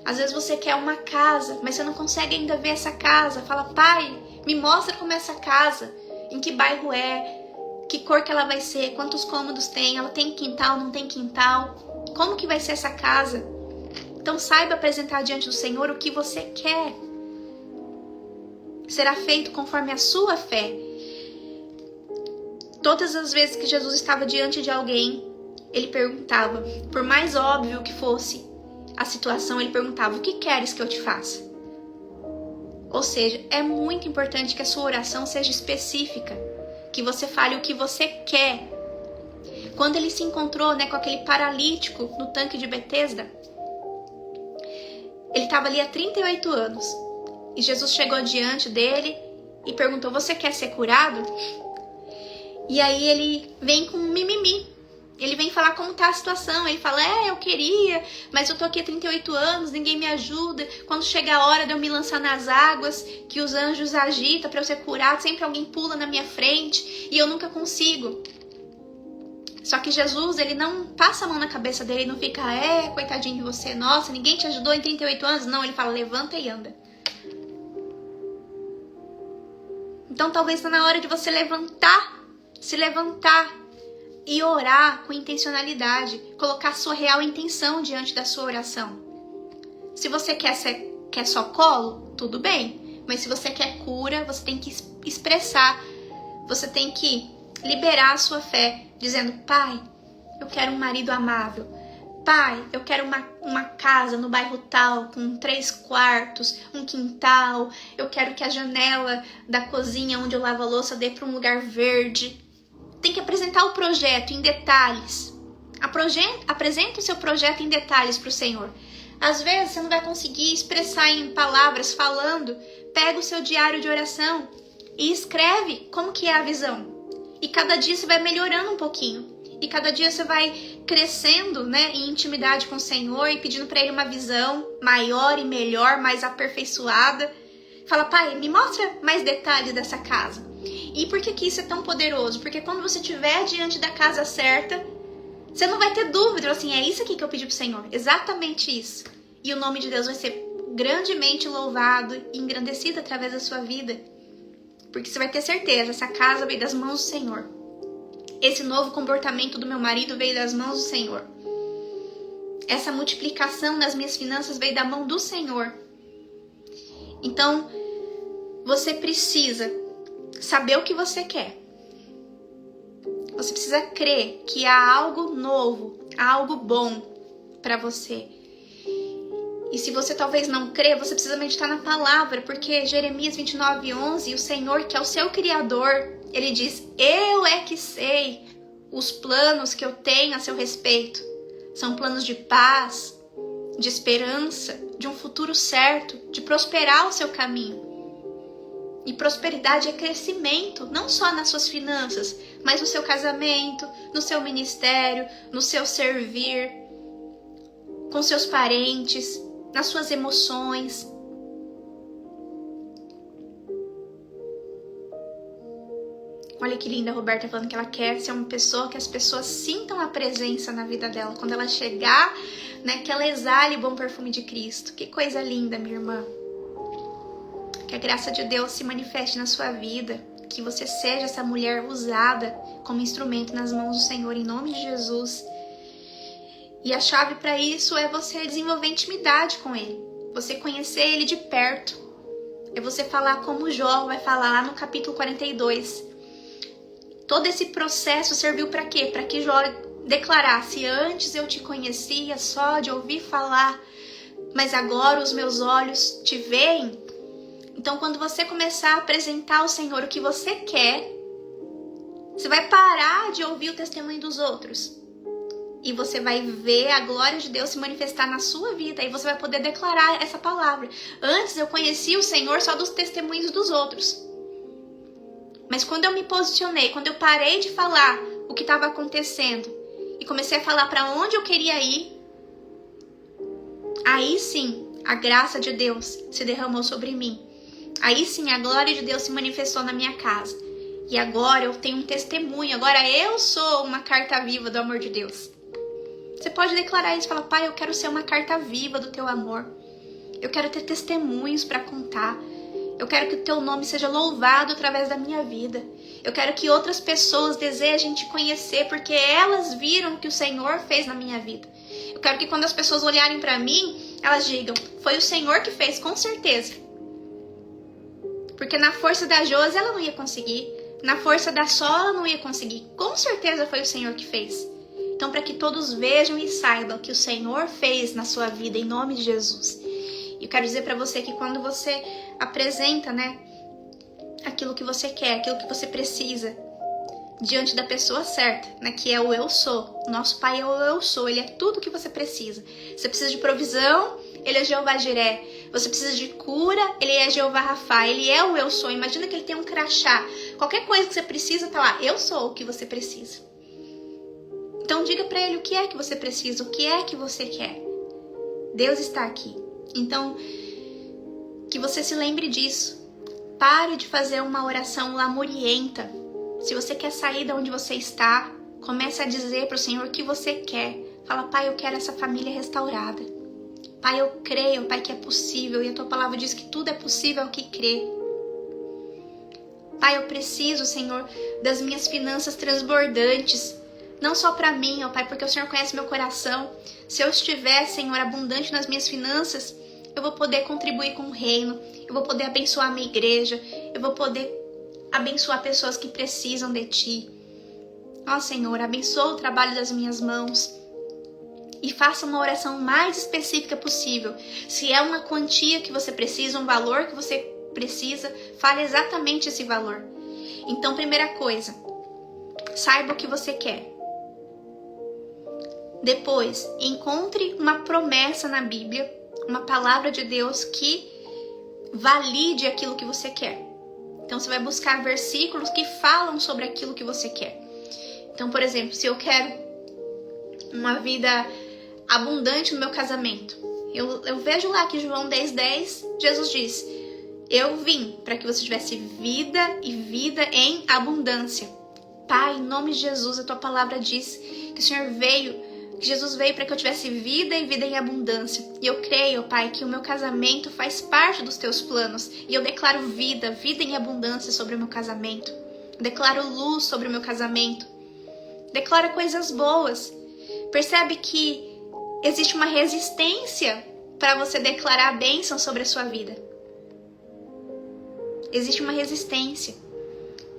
Às vezes você quer uma casa, mas você não consegue ainda ver essa casa. Fala: Pai, me mostra como é essa casa, em que bairro é, que cor que ela vai ser, quantos cômodos tem, ela tem quintal, não tem quintal, como que vai ser essa casa? Então saiba apresentar diante do Senhor o que você quer. Será feito conforme a sua fé. Todas as vezes que Jesus estava diante de alguém, ele perguntava, por mais óbvio que fosse a situação, ele perguntava: o que queres que eu te faça? Ou seja, é muito importante que a sua oração seja específica, que você fale o que você quer. Quando ele se encontrou, com aquele paralítico no tanque de Betesda, ele estava ali há 38 anos. E Jesus chegou diante dele e perguntou: você quer ser curado? E aí ele vem com um mimimi. Ele vem falar como tá a situação. Ele fala: eu queria, mas eu tô aqui há 38 anos, ninguém me ajuda. Quando chega a hora de eu me lançar nas águas, que os anjos agitam para eu ser curado, sempre alguém pula na minha frente e eu nunca consigo. Só que Jesus, ele não passa a mão na cabeça dele, não fica: coitadinho de você, nossa, ninguém te ajudou em 38 anos. Não, ele fala: levanta e anda. Então talvez está na hora de você se levantar e orar com intencionalidade, colocar sua real intenção diante da sua oração. Se você quer só colo, tudo bem, mas se você quer cura, você tem que expressar, você tem que liberar a sua fé, dizendo: Pai, eu quero um marido amável. Pai, eu quero uma casa no bairro tal, com 3 quartos, um quintal. Eu quero que a janela da cozinha onde eu lavo a louça dê para um lugar verde. Tem que apresentar o projeto em detalhes. Apresenta o seu projeto em detalhes para o Senhor. Às vezes você não vai conseguir expressar em palavras, falando. Pega o seu diário de oração e escreve como que é a visão. E cada dia você vai melhorando um pouquinho. E cada dia você vai crescendo, né, em intimidade com o Senhor e pedindo para Ele uma visão maior e melhor, mais aperfeiçoada. Fala, Pai, me mostra mais detalhes dessa casa. E por que isso é tão poderoso? Porque quando você estiver diante da casa certa, você não vai ter dúvida, assim, é isso aqui que eu pedi pro Senhor. Exatamente isso. E o nome de Deus vai ser grandemente louvado e engrandecido através da sua vida. Porque você vai ter certeza, essa casa veio das mãos do Senhor. Esse novo comportamento do meu marido veio das mãos do Senhor. Essa multiplicação das minhas finanças veio da mão do Senhor. Então, você precisa saber o que você quer. Você precisa crer que há algo novo, há algo bom para você. E se você talvez não crê, você precisa meditar na palavra, porque Jeremias 29:11, o Senhor, que é o seu Criador, Ele diz, eu é que sei os planos que eu tenho a seu respeito. São planos de paz, de esperança, de um futuro certo, de prosperar o seu caminho. E prosperidade é crescimento, não só nas suas finanças, mas no seu casamento, no seu ministério, no seu servir, com seus parentes, nas suas emoções. Olha que linda a Roberta falando que ela quer ser uma pessoa que as pessoas sintam a presença na vida dela. Quando ela chegar, né, que ela exale o bom perfume de Cristo. Que coisa linda, minha irmã. Que a graça de Deus se manifeste na sua vida. Que você seja essa mulher usada como instrumento nas mãos do Senhor, em nome de Jesus. E a chave para isso é você desenvolver intimidade com Ele. Você conhecer Ele de perto. É você falar como Jó vai falar lá no capítulo 42. Todo esse processo serviu para quê? Para que Jó declarasse, antes eu te conhecia só de ouvir falar, mas agora os meus olhos te veem. Então, quando você começar a apresentar ao Senhor o que você quer, você vai parar de ouvir o testemunho dos outros. E você vai ver a glória de Deus se manifestar na sua vida. E você vai poder declarar essa palavra. Antes eu conhecia o Senhor só dos testemunhos dos outros. Mas quando eu me posicionei, quando eu parei de falar o que estava acontecendo e comecei a falar para onde eu queria ir, aí sim a graça de Deus se derramou sobre mim. Aí sim a glória de Deus se manifestou na minha casa. E agora eu tenho um testemunho, agora eu sou uma carta viva do amor de Deus. Você pode declarar isso, falar, Pai, eu quero ser uma carta viva do teu amor. Eu quero ter testemunhos para contar. Eu quero que o teu nome seja louvado através da minha vida. Eu quero que outras pessoas desejem te conhecer porque elas viram o que o Senhor fez na minha vida. Eu quero que quando as pessoas olharem para mim, elas digam, foi o Senhor que fez, com certeza. Porque na força da Josi ela não ia conseguir. Na força da Sol ela não ia conseguir. Com certeza foi o Senhor que fez. Então, para que todos vejam e saibam que o Senhor fez na sua vida, em nome de Jesus. E eu quero dizer para você que quando você apresenta, né, aquilo que você quer, aquilo que você precisa, diante da pessoa certa, né, que é o eu sou. Nosso Pai é o eu sou, Ele é tudo que você precisa. Você precisa de provisão, Ele é Jeová Jiré. Você precisa de cura, Ele é Jeová Rafa. Ele é o eu sou. Imagina que Ele tem um crachá. Qualquer coisa que você precisa, tá lá. Eu sou o que você precisa. Então diga para Ele o que é que você precisa, o que é que você quer. Deus está aqui. Então, que você se lembre disso. Pare de fazer uma oração lamurienta. Se você quer sair de onde você está, comece a dizer para o Senhor o que você quer. Fala, Pai, eu quero essa família restaurada. Pai, eu creio, Pai, que é possível. E a Tua palavra diz que tudo é possível ao que crê. Pai, eu preciso, Senhor, das minhas finanças transbordantes. Não só para mim, ó Pai, porque o Senhor conhece meu coração. Se eu estiver, Senhor, abundante nas minhas finanças, eu vou poder contribuir com o reino. Eu vou poder abençoar a minha igreja. Eu vou poder abençoar pessoas que precisam de Ti. Ó Senhor, abençoa o trabalho das minhas mãos. E faça uma oração mais específica possível. Se é uma quantia que você precisa, um valor que você precisa, fale exatamente esse valor. Então, primeira coisa, saiba o que você quer. Depois, encontre uma promessa na Bíblia, uma palavra de Deus que valide aquilo que você quer. Então você vai buscar versículos que falam sobre aquilo que você quer. Então, por exemplo, se eu quero uma vida abundante no meu casamento, eu vejo lá que João 10:10, Jesus diz: eu vim para que você tivesse vida e vida em abundância. Pai, em nome de Jesus, a tua palavra diz que o Senhor veio, que Jesus veio para que eu tivesse vida e vida em abundância. E eu creio, Pai, que o meu casamento faz parte dos teus planos. E eu declaro vida, vida em abundância sobre o meu casamento. Declaro luz sobre o meu casamento. Declaro coisas boas. Percebe que existe uma resistência para você declarar a bênção sobre a sua vida. Existe uma resistência.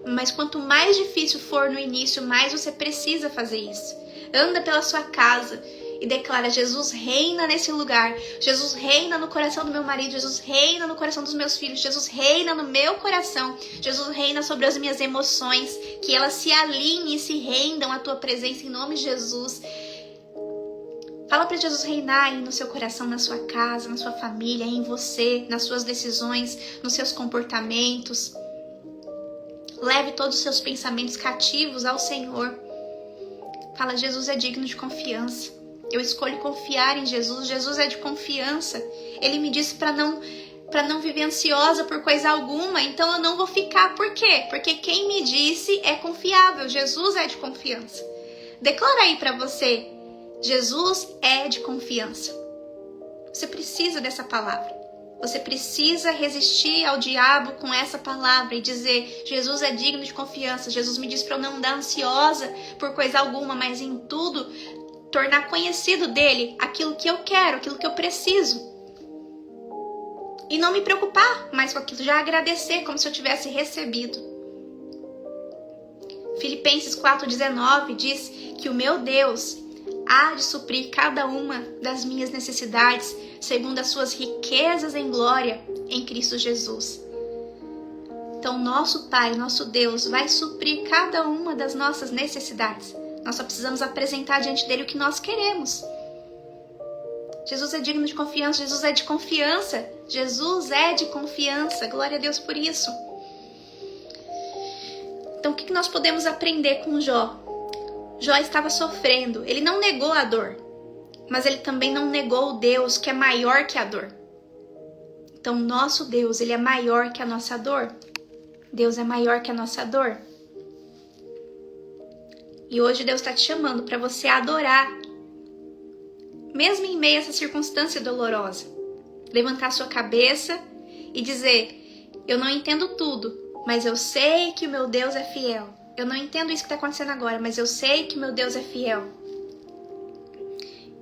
Mas quanto mais difícil for no início, mais você precisa fazer isso. Anda pela sua casa e declara: Jesus reina nesse lugar. Jesus reina no coração do meu marido. Jesus reina no coração dos meus filhos. Jesus reina no meu coração. Jesus reina sobre as minhas emoções. Que elas se alinhem e se rendam à tua presença em nome de Jesus. Fala para Jesus reinar aí no seu coração, na sua casa, na sua família, em você, nas suas decisões, nos seus comportamentos. Leve todos os seus pensamentos cativos ao Senhor. Fala: Jesus é digno de confiança. Eu escolho confiar em Jesus. Jesus é de confiança. Ele me disse para não viver ansiosa por coisa alguma, então eu não vou ficar. Por quê? Porque quem me disse é confiável. Jesus é de confiança. Declara aí para você: Jesus é de confiança. Você precisa dessa palavra. Você precisa resistir ao diabo com essa palavra e dizer: Jesus é digno de confiança. Jesus me diz para eu não andar ansiosa por coisa alguma, mas em tudo tornar conhecido dele aquilo que eu quero, aquilo que eu preciso. E não me preocupar mais com aquilo, já agradecer como se eu tivesse recebido. Filipenses 4:19 diz que o meu Deus há de suprir cada uma das minhas necessidades segundo as suas riquezas em glória em Cristo Jesus. Então, nosso Pai, nosso Deus, vai suprir cada uma das nossas necessidades. Nós só precisamos apresentar diante dele o que nós queremos. Jesus é digno de confiança, Jesus é de confiança, Jesus é de confiança. Glória a Deus por isso. Então, o que nós podemos aprender com Jó? Jó estava sofrendo, ele não negou a dor, mas ele também não negou o Deus que é maior que a dor. Então, nosso Deus, ele é maior que a nossa dor. Deus é maior que a nossa dor. E hoje Deus está te chamando para você adorar, mesmo em meio a essa circunstância dolorosa. Levantar sua cabeça e dizer: eu não entendo tudo, mas eu sei que o meu Deus é fiel. Eu não entendo isso que está acontecendo agora, mas eu sei que meu Deus é fiel.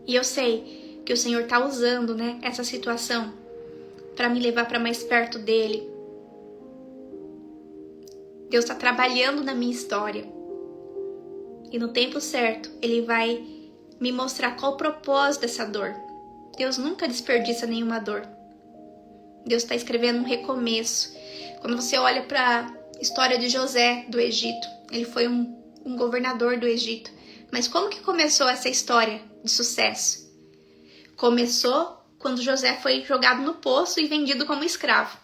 E eu sei que o Senhor está usando, essa situação para me levar para mais perto dele. Deus está trabalhando na minha história. E no tempo certo, ele vai me mostrar qual o propósito dessa dor. Deus nunca desperdiça nenhuma dor. Deus está escrevendo um recomeço. Quando você olha para a história de José do Egito, ele foi um governador do Egito. Mas como que começou essa história de sucesso? Começou quando José foi jogado no poço e vendido como escravo.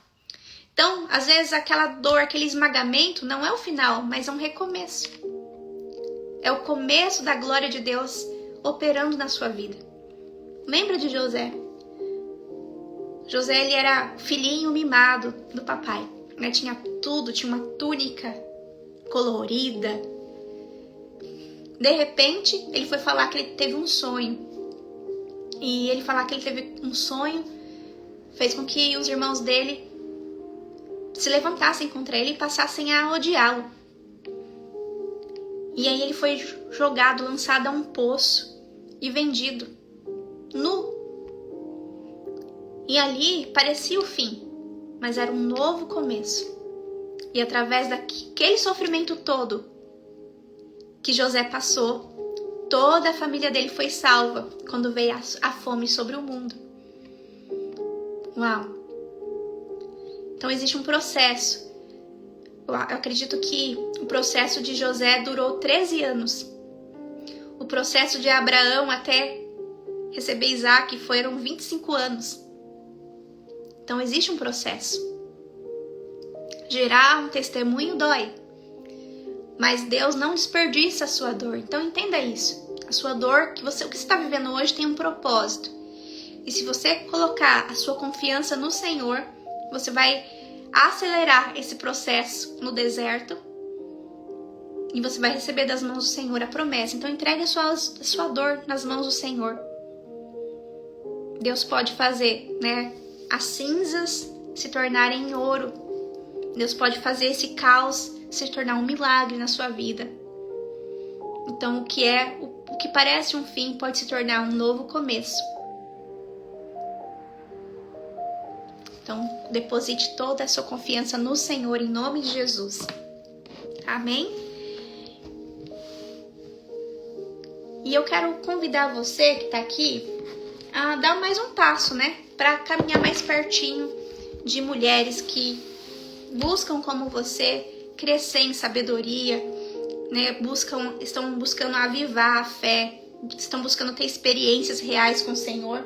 Então, às vezes, aquela dor, aquele esmagamento não é o final, mas é um recomeço. É o começo da glória de Deus operando na sua vida. Lembra de José? José, ele era filhinho mimado do papai. Tinha tudo, tinha uma túnica colorida. De repente, ele foi falar que ele teve um sonho. E ele falar que ele teve um sonho fez com que os irmãos dele se levantassem contra ele e passassem a odiá-lo. E aí ele foi jogado, lançado a um poço e vendido, nu. E ali parecia o fim, mas era um novo começo. E através daquele sofrimento todo que José passou, toda a família dele foi salva quando veio a fome sobre o mundo. Uau! Então existe um processo. Eu acredito que o processo de José durou 13 anos. O processo de Abraão até receber Isaac foram 25 anos. Então existe um processo. Gerar um testemunho dói. Mas Deus não desperdiça a sua dor. Então entenda isso. A sua dor, o que você está vivendo hoje tem um propósito. E se você colocar a sua confiança no Senhor, você vai acelerar esse processo no deserto e você vai receber das mãos do Senhor a promessa. Então entregue a sua dor nas mãos do Senhor. Deus pode fazer, né, as cinzas se tornarem em ouro. Deus pode fazer esse caos se tornar um milagre na sua vida. Então o que parece um fim pode se tornar um novo começo. Então, deposite toda a sua confiança no Senhor, em nome de Jesus. Amém? E eu quero convidar você que está aqui a dar mais um passo, né? Para caminhar mais pertinho de mulheres que buscam, como você, crescer em sabedoria, né? Estão buscando avivar a fé, estão buscando ter experiências reais com o Senhor.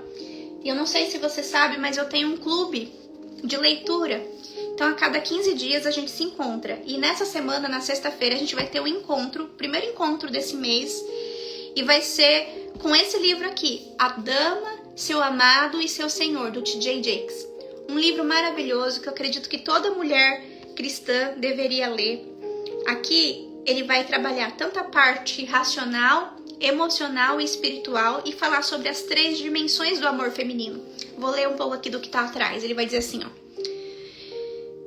E eu não sei se você sabe, mas eu tenho um clube de leitura. Então a cada 15 dias a gente se encontra. E nessa semana, na sexta-feira, a gente vai ter o primeiro encontro desse mês. E vai ser com esse livro aqui, A Dama, Seu Amado e Seu Senhor, do T.J. Jakes. Um livro maravilhoso que eu acredito que toda mulher cristã deveria ler. Aqui ele vai trabalhar tanto a parte racional, emocional e espiritual e falar sobre as 3 dimensões do amor feminino. Vou ler um pouco aqui do que está atrás. Ele vai dizer assim, ó.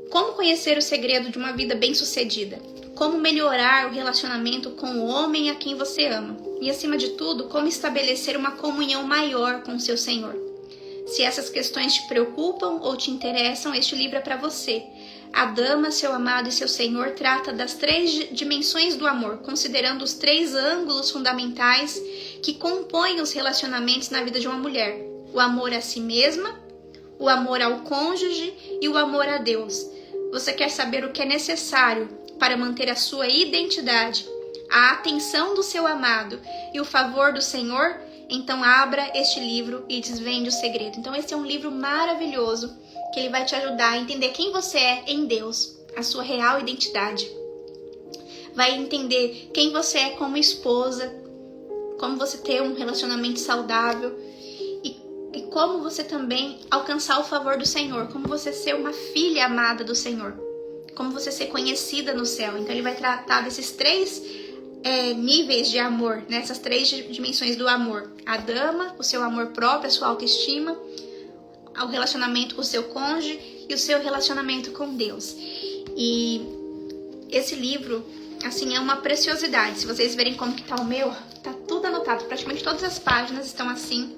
Como conhecer o segredo de uma vida bem-sucedida? Como melhorar o relacionamento com o homem a quem você ama? E, acima de tudo, como estabelecer uma comunhão maior com o seu Senhor? Se essas questões te preocupam ou te interessam, este livro é para você. A Dama, Seu Amado e Seu Senhor trata das 3 dimensões do amor, considerando os 3 ângulos fundamentais que compõem os relacionamentos na vida de uma mulher. O amor a si mesma, o amor ao cônjuge e o amor a Deus. Você quer saber o que é necessário para manter a sua identidade, a atenção do seu amado e o favor do Senhor? Então abra este livro e desvende o segredo. Então esse é um livro maravilhoso que ele vai te ajudar a entender quem você é em Deus, a sua real identidade. Vai entender quem você é como esposa, como você ter um relacionamento saudável e como você também alcançar o favor do Senhor, como você ser uma filha amada do Senhor, como você ser conhecida no céu. Então ele vai tratar desses 3 níveis de amor, né? Essas 3 dimensões do amor. A dama, o seu amor próprio, a sua autoestima, o relacionamento com o seu cônjuge e o seu relacionamento com Deus. E esse livro, assim, é uma preciosidade. Se vocês verem como que tá o meu, tá tudo anotado, praticamente todas as páginas estão assim.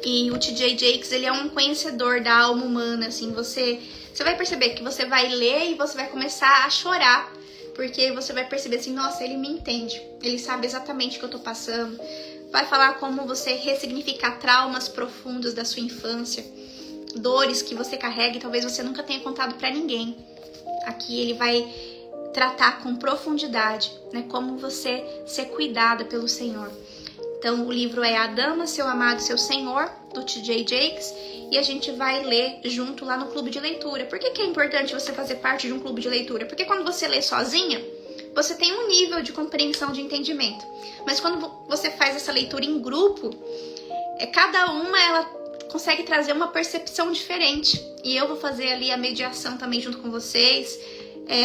E o T.J. Jakes, ele é um conhecedor da alma humana, assim, você vai perceber que você vai ler e você vai começar a chorar, porque você vai perceber assim, nossa, ele me entende, ele sabe exatamente o que eu tô passando. Vai falar como você ressignificar traumas profundos da sua infância, dores que você carrega e talvez você nunca tenha contado pra ninguém. Aqui ele vai tratar com profundidade, né, como você ser cuidada pelo Senhor. Então o livro é A Dama, Seu Amado e Seu Senhor, do T.J. Jakes, e a gente vai ler junto lá no clube de leitura. Por que é importante você fazer parte de um clube de leitura? Porque quando você lê sozinha, você tem um nível de compreensão, de entendimento. Mas quando você faz essa leitura em grupo, cada uma ela consegue trazer uma percepção diferente. E eu vou fazer ali a mediação também junto com vocês,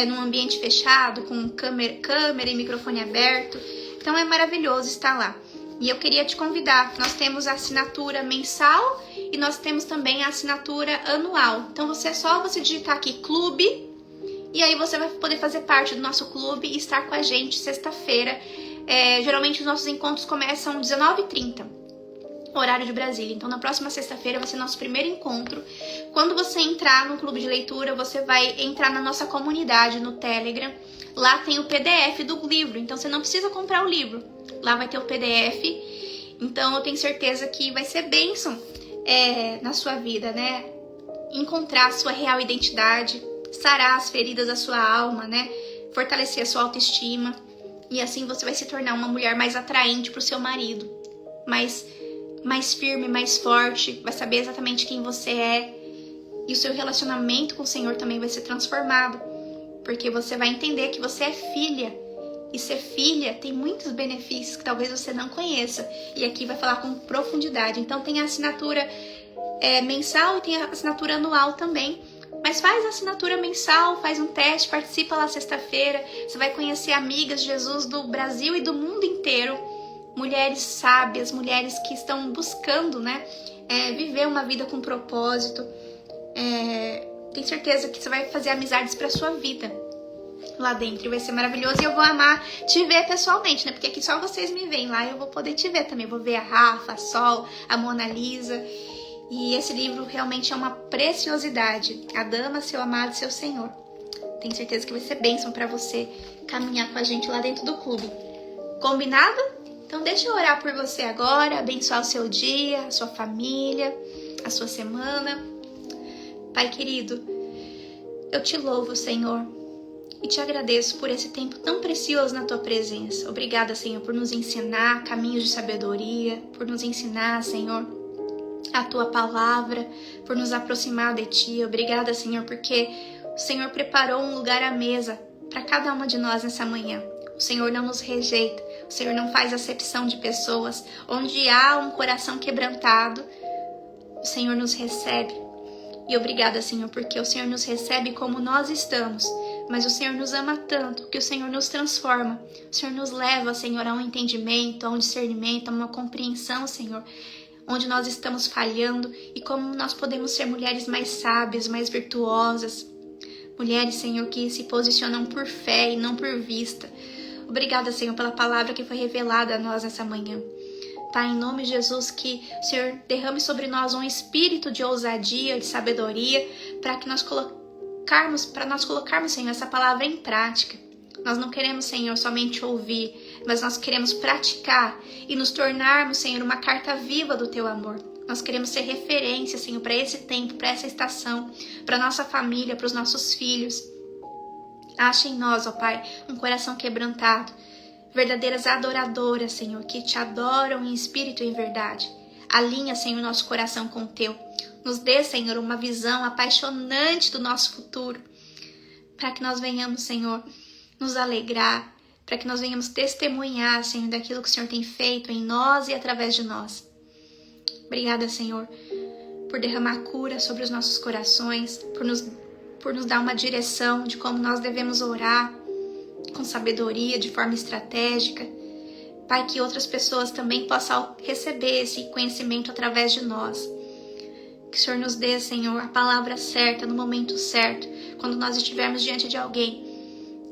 num ambiente fechado, com câmera e microfone aberto. Então é maravilhoso estar lá. E eu queria te convidar, nós temos a assinatura mensal e nós temos também a assinatura anual. Então você digitar aqui clube, e aí você vai poder fazer parte do nosso clube e estar com a gente sexta-feira. Geralmente os nossos encontros começam às 19h30, horário de Brasília. Então na próxima sexta-feira vai ser nosso primeiro encontro. Quando você entrar no clube de leitura, você vai entrar na nossa comunidade no Telegram. Lá tem o PDF do livro, então você não precisa comprar o livro. Lá vai ter o PDF, então eu tenho certeza que vai ser bênção na sua vida, né? Encontrar a sua real identidade, sarar as feridas da sua alma, né? Fortalecer a sua autoestima. E assim você vai se tornar uma mulher mais atraente para o seu marido. Mais firme, mais forte, vai saber exatamente quem você é. E o seu relacionamento com o Senhor também vai ser transformado, porque você vai entender que você é filha. E ser filha tem muitos benefícios que talvez você não conheça. E aqui vai falar com profundidade. Então tem a assinatura mensal e tem a assinatura anual também. Mas faz a assinatura mensal, faz um teste, participa lá sexta-feira. Você vai conhecer amigas de Jesus do Brasil e do mundo inteiro. Mulheres sábias, mulheres que estão buscando, né, viver uma vida com propósito. Tenho certeza que você vai fazer amizades para sua vida lá dentro, e vai ser maravilhoso. E eu vou amar te ver pessoalmente, né? Porque aqui só vocês me veem, lá eu vou poder te ver também. Eu vou ver a Rafa, a Sol, a Mona Lisa. E esse livro realmente é uma preciosidade. A Dama, Seu Amado, Seu Senhor. Tenho certeza que vai ser bênção para você caminhar com a gente lá dentro do clube. Combinado? Então deixa eu orar por você agora, abençoar o seu dia, a sua família, a sua semana. Pai querido, eu te louvo, Senhor, e te agradeço por esse tempo tão precioso na tua presença. Obrigada, Senhor, por nos ensinar caminhos de sabedoria, por nos ensinar, Senhor, a tua palavra, por nos aproximar de ti. Obrigada, Senhor, porque o Senhor preparou um lugar à mesa para cada uma de nós nessa manhã. O Senhor não nos rejeita, o Senhor não faz acepção de pessoas. Onde há um coração quebrantado, o Senhor nos recebe. E obrigada, Senhor, porque o Senhor nos recebe como nós estamos, mas o Senhor nos ama tanto que o Senhor nos transforma. O Senhor nos leva, Senhor, a um entendimento, a um discernimento, a uma compreensão, Senhor, onde nós estamos falhando e como nós podemos ser mulheres mais sábias, mais virtuosas. Mulheres, Senhor, que se posicionam por fé e não por vista. Obrigada, Senhor, pela palavra que foi revelada a nós nessa manhã. Pai, em nome de Jesus, que o Senhor derrame sobre nós um espírito de ousadia, de sabedoria, para nós colocarmos, Senhor, essa palavra em prática. Nós não queremos, Senhor, somente ouvir, mas nós queremos praticar e nos tornarmos, Senhor, uma carta viva do Teu amor. Nós queremos ser referência, Senhor, para esse tempo, para essa estação, para nossa família, para os nossos filhos. Acha em nós, ó Pai, um coração quebrantado, verdadeiras adoradoras, Senhor, que te adoram em espírito e em verdade. Alinha, Senhor, nosso coração com o Teu. Nos dê, Senhor, uma visão apaixonante do nosso futuro, para que nós venhamos, Senhor, nos alegrar, para que nós venhamos testemunhar, Senhor, daquilo que o Senhor tem feito em nós e através de nós. Obrigada, Senhor, por derramar cura sobre os nossos corações, por nos dar uma direção de como nós devemos orar, com sabedoria, de forma estratégica. Pai, que outras pessoas também possam receber esse conhecimento através de nós. Que o Senhor nos dê, Senhor, a palavra certa, no momento certo, quando nós estivermos diante de alguém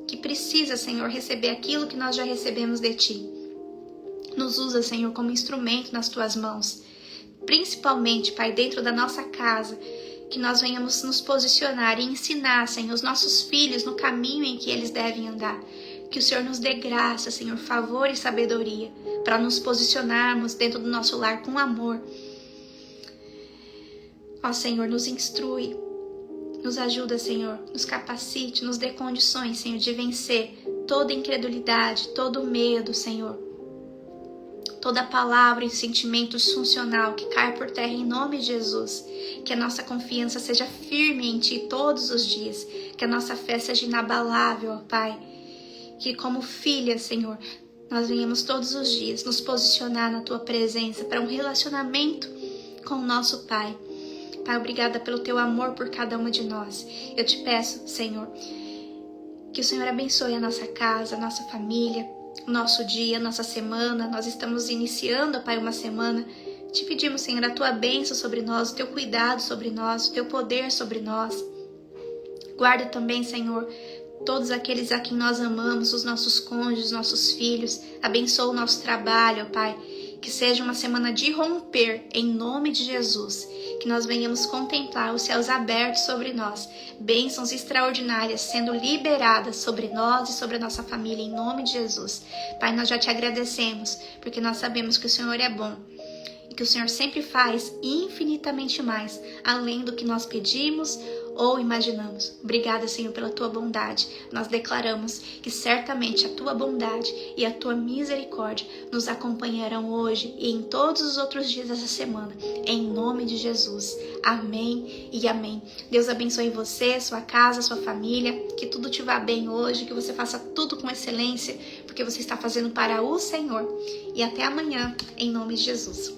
que precisa, Senhor, receber aquilo que nós já recebemos de Ti. Nos usa, Senhor, como instrumento nas Tuas mãos. Principalmente, Pai, dentro da nossa casa, que nós venhamos nos posicionar e ensinar, Senhor, os nossos filhos no caminho em que eles devem andar. Que o Senhor nos dê graça, Senhor, favor e sabedoria para nos posicionarmos dentro do nosso lar com amor. Ó Senhor, nos instrui, nos ajuda, Senhor, nos capacite, nos dê condições, Senhor, de vencer toda incredulidade, todo medo, Senhor. Toda palavra e sentimento disfuncional que cai por terra em nome de Jesus. Que a nossa confiança seja firme em Ti todos os dias. Que a nossa fé seja inabalável, ó Pai. Que como filha, Senhor, nós venhamos todos os dias nos posicionar na Tua presença para um relacionamento com o nosso Pai. Pai, obrigada pelo Teu amor por cada uma de nós. Eu te peço, Senhor, que o Senhor abençoe a nossa casa, a nossa família, o nosso dia, nossa semana. Nós estamos iniciando, Pai, uma semana. Te pedimos, Senhor, a Tua bênção sobre nós, o Teu cuidado sobre nós, o Teu poder sobre nós. Guarda também, Senhor, todos aqueles a quem nós amamos, os nossos cônjuges, nossos filhos. Abençoa o nosso trabalho, Pai. Que seja uma semana de romper, em nome de Jesus. Que nós venhamos contemplar os céus abertos sobre nós. Bênçãos extraordinárias sendo liberadas sobre nós e sobre a nossa família, em nome de Jesus. Pai, nós já Te agradecemos, porque nós sabemos que o Senhor é bom. E que o Senhor sempre faz infinitamente mais, além do que nós pedimos ou imaginamos. Obrigada, Senhor, pela tua bondade. Nós declaramos que certamente a tua bondade e a tua misericórdia nos acompanharão hoje e em todos os outros dias dessa semana. Em nome de Jesus. Amém e amém. Deus abençoe você, sua casa, sua família. Que tudo te vá bem hoje, que você faça tudo com excelência, porque você está fazendo para o Senhor. E até amanhã, em nome de Jesus.